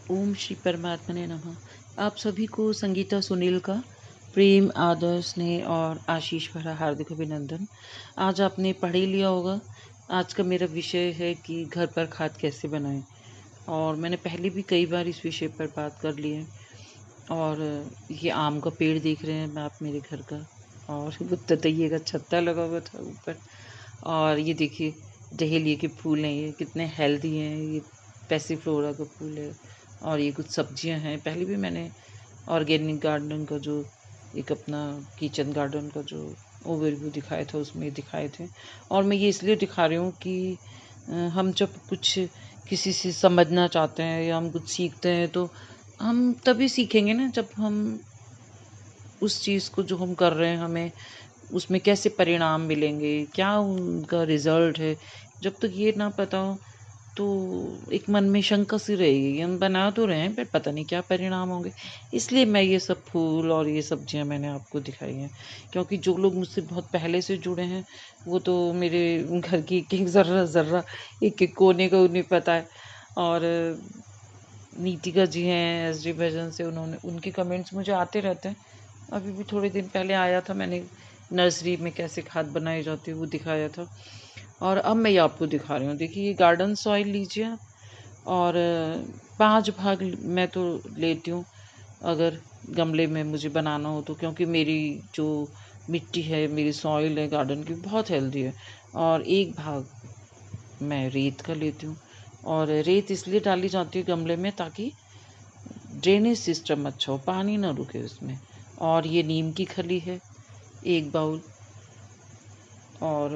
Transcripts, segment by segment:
ओम श्री परमात्मने नमः। आप सभी को संगीता सुनील का प्रेम, आदर, स्नेह और आशीष भरा हार्दिक अभिनंदन। आज आपने पढ़ ही लिया होगा। आज का मेरा विषय है कि घर पर खाद कैसे बनाएं। और मैंने पहले भी कई बार इस विषय पर बात कर ली है। और ये आम का पेड़ देख रहे हैं आप मेरे घर का, और वो ततैये का छत्ता लगा हुआ था ऊपर। और ये देखिए डहेलिया के फूल हैं, ये कितने हेल्दी हैं। ये पैसीफ्लोरा का फूल है। और ये कुछ सब्जियां हैं। पहले भी मैंने ऑर्गेनिक गार्डन का जो एक अपना किचन गार्डन का जो ओवरव्यू दिखाया था उसमें दिखाए थे। और मैं ये इसलिए दिखा रही हूँ कि हम जब कुछ किसी से समझना चाहते हैं या हम कुछ सीखते हैं तो हम तभी सीखेंगे ना जब हम उस चीज़ को जो हम कर रहे हैं हमें उसमें कैसे परिणाम मिलेंगे, क्या उनका रिज़ल्ट है। जब तक ये ना पता हो तो एक मन में शंका सी रहेगी। हम बना तो रहे हैं पर पता नहीं क्या परिणाम होंगे। इसलिए मैं ये सब फूल और ये सब्जियां मैंने आपको दिखाई हैं, क्योंकि जो लोग मुझसे बहुत पहले से जुड़े हैं वो तो मेरे घर की एक एक ज़र्रा ज़र्रा, एक एक कोने का उन्हें पता है। और नीतिका जी हैं एस डी भजन से, उन्होंने उनके कमेंट्स मुझे आते रहते हैं। अभी भी थोड़े दिन पहले आया था, मैंने नर्सरी में कैसे खाद बनाई जाती है वो दिखाया था। और अब मैं ये आपको दिखा रही हूँ। देखिए ये गार्डन सॉइल लीजिए आप, और 5 भाग मैं तो लेती हूँ अगर गमले में मुझे बनाना हो तो, क्योंकि मेरी जो मिट्टी है, मेरी सॉइल है गार्डन की, बहुत हेल्दी है। और 1 भाग मैं रेत का लेती हूँ। और रेत इसलिए डाली जाती है गमले में ताकि ड्रेनेज सिस्टम अच्छा हो, पानी ना रुके उसमें। और ये नीम की खली है 1 बाउल, और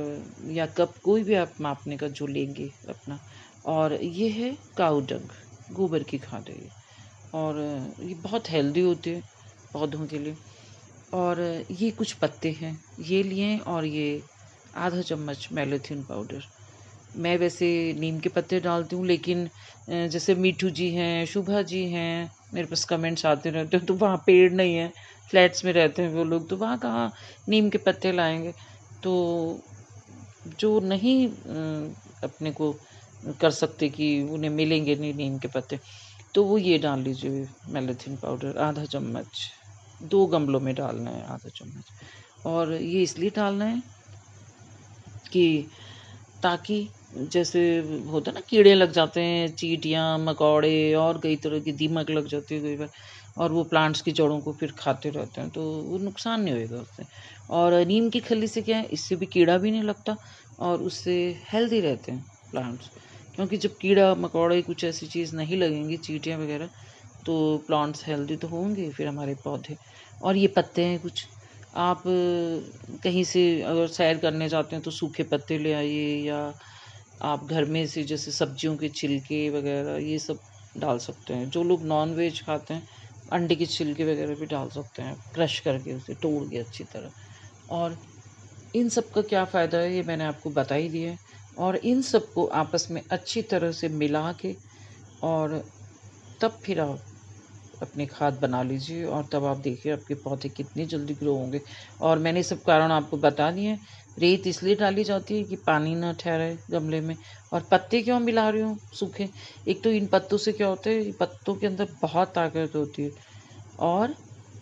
या कप कोई भी आप मापने का जो लेंगे अपना। और ये है काऊ डंग, गोबर की खाद है ये। और ये बहुत हेल्दी होते हैं पौधों के लिए। और ये कुछ पत्ते हैं ये लिए, और ये आधा चम्मच मैलेथिन पाउडर। मैं वैसे नीम के पत्ते डालती हूँ, लेकिन जैसे मीठू जी हैं, शुभा जी हैं, मेरे पास कमेंट्स आते रहते हैं, तो वहाँ पेड़ नहीं है, फ्लैट्स में रहते हैं वो लोग, तो वहाँ कहाँ नीम के पत्ते लाएंगे। तो जो नहीं अपने को कर सकते कि उन्हें मिलेंगे नहीं नीम के पत्ते, तो वो ये डाल लीजिए मैलेथिन पाउडर आधा चम्मच। 2 गमलों में डालना है आधा चम्मच। और ये इसलिए डालना है कि ताकि जैसे होता है ना, कीड़े लग जाते हैं, चींटियाँ, मकोड़े और कई तरह की दीमक लग जाती है कई बार, और वो प्लांट्स की जड़ों को फिर खाते रहते हैं, तो वो नुकसान नहीं होएगा उससे। और नीम की खली से क्या है, इससे भी कीड़ा भी नहीं लगता और उससे हेल्दी रहते हैं प्लांट्स। क्योंकि जब कीड़ा मकोड़े कुछ ऐसी चीज़ नहीं लगेंगी, चींटियाँ वगैरह, तो प्लांट्स हेल्दी तो होंगे फिर हमारे पौधे। और ये पत्ते हैं कुछ, आप कहीं से अगर सैर करने जाते हैं तो सूखे पत्ते ले आइए, या आप घर में से जैसे सब्जियों के छिलके वगैरह ये सब डाल सकते हैं। जो लोग नॉन वेज खाते हैं अंडे के छिलके वगैरह भी डाल सकते हैं, क्रश करके उसे तोड़ के अच्छी तरह। और इन सब का क्या फ़ायदा है ये मैंने आपको बता ही दिया है। और इन सबको आपस में अच्छी तरह से मिला के, और तब फिर आप अपनी खाद बना लीजिए, और तब आप देखिए आपके पौधे कितनी जल्दी ग्रो होंगे। और मैंने सब कारण आपको बता दिए हैं। रेत इसलिए डाली जाती है कि पानी ना ठहरे गमले में। और पत्ते क्यों मिला रही हूँ सूखे, एक तो इन पत्तों से क्या होता है, पत्तों के अंदर बहुत ताकत होती है। और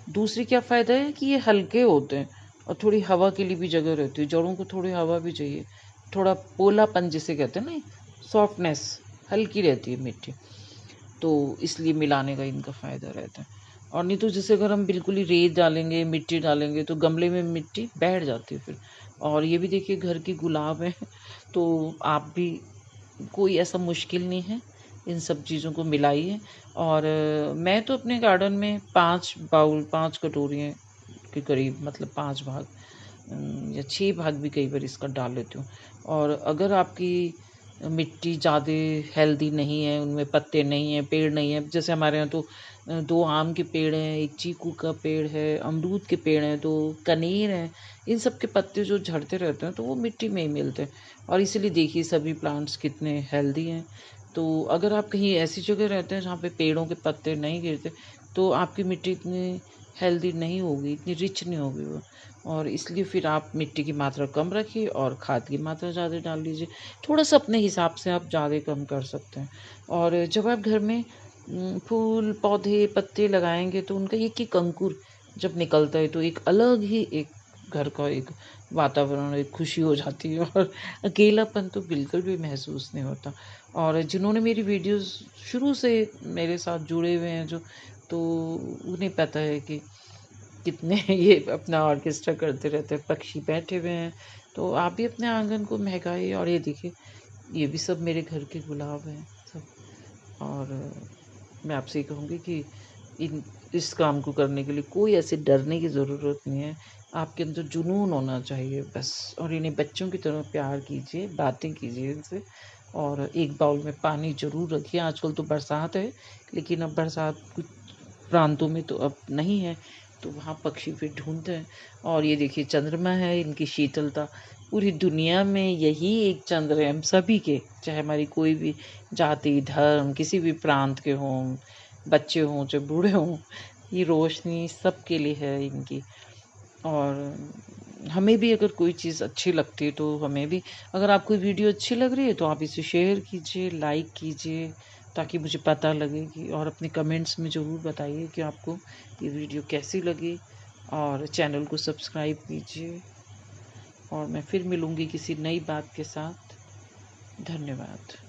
दूसरी क्या फ़ायदा है कि ये हल्के होते हैं, और थोड़ी हवा के लिए भी जगह रहती है, जड़ों को थोड़ी हवा भी चाहिए, थोड़ा पोलापन जिसे कहते हैं ना, सॉफ्टनेस, हल्की रहती है मिट्टी, तो इसलिए मिलाने का इनका फ़ायदा रहता है। और नहीं तो जैसे अगर हम बिल्कुल ही रेत डालेंगे, मिट्टी डालेंगे, तो गमले में मिट्टी बैठ जाती है फिर। और ये भी देखिए घर की गुलाब है, तो आप भी, कोई ऐसा मुश्किल नहीं है, इन सब चीज़ों को मिलाइए। और मैं तो अपने गार्डन में 5 बाउल, 5 कटोरियाँ के करीब, मतलब 5 भाग या 6 भाग भी कई बार इसका डाल लेती हूँ। और अगर आपकी मिट्टी ज़्यादा हेल्दी नहीं है, उनमें पत्ते नहीं हैं, पेड़ नहीं है, जैसे हमारे यहाँ तो 2 आम के पेड़ हैं, 1 चीकू का पेड़ है, अमरूद के पेड़ हैं, 2 कनेर हैं, इन सब के पत्ते जो झड़ते रहते हैं तो वो मिट्टी में ही मिलते हैं। और इसीलिए देखिए सभी प्लांट्स कितने हेल्दी हैं। तो अगर आप कहीं ऐसी जगह रहते हैं जहाँ पे पेड़ों के पत्ते नहीं गिरते, तो आपकी मिट्टी इतनी हेल्दी नहीं होगी, इतनी रिच नहीं होगी वो। और इसलिए फिर आप मिट्टी की मात्रा कम रखिए और खाद की मात्रा ज़्यादा डाल लीजिए। थोड़ा सा अपने हिसाब से आप ज़्यादा कम कर सकते हैं। और जब आप घर में फूल पौधे पत्ते लगाएंगे तो उनका एक एक अंकुर जब निकलता है तो एक अलग ही एक घर का एक वातावरण, एक खुशी हो जाती है और अकेलापन तो बिल्कुल भी महसूस नहीं होता। और जिन्होंने मेरी वीडियोस शुरू से मेरे साथ जुड़े हुए हैं जो, तो उन्हें पता है कि कितने ये अपना ऑर्केस्ट्रा करते रहते हैं, पक्षी बैठे हुए हैं। तो आप भी अपने आंगन को महकाइए। और ये देखिए, ये भी सब मेरे घर के गुलाब हैं सब। और मैं आपसे ये कहूँगी कि इन इस काम को करने के लिए कोई ऐसे डरने की ज़रूरत नहीं है। आपके अंदर जुनून होना चाहिए बस। और इन्हें बच्चों की तरह प्यार कीजिए, बातें कीजिए इनसे। और एक बाउल में पानी ज़रूर रखिए। आजकल तो बरसात है, लेकिन अब बरसात कुछ प्रांतों में तो अब नहीं है, तो वहाँ पक्षी फिर ढूँढते हैं। और ये देखिए चंद्रमा है, इनकी शीतलता, पूरी दुनिया में यही एक चंद्र है हम सभी के, चाहे हमारी कोई भी जाति, धर्म, किसी भी प्रांत के हों, बच्चे हों चाहे बूढ़े हों, ये रोशनी सबके लिए है इनकी। और हमें भी अगर कोई चीज़ अच्छी लगती है तो हमें भी, अगर आपको वीडियो अच्छी लग रही है तो आप इसे शेयर कीजिए, लाइक कीजिए, ताकि मुझे पता लगे कि, और अपने कमेंट्स में ज़रूर बताइए कि आपको ये वीडियो कैसी लगी। और चैनल को सब्सक्राइब कीजिए। और मैं फिर मिलूँगी किसी नई बात के साथ। धन्यवाद।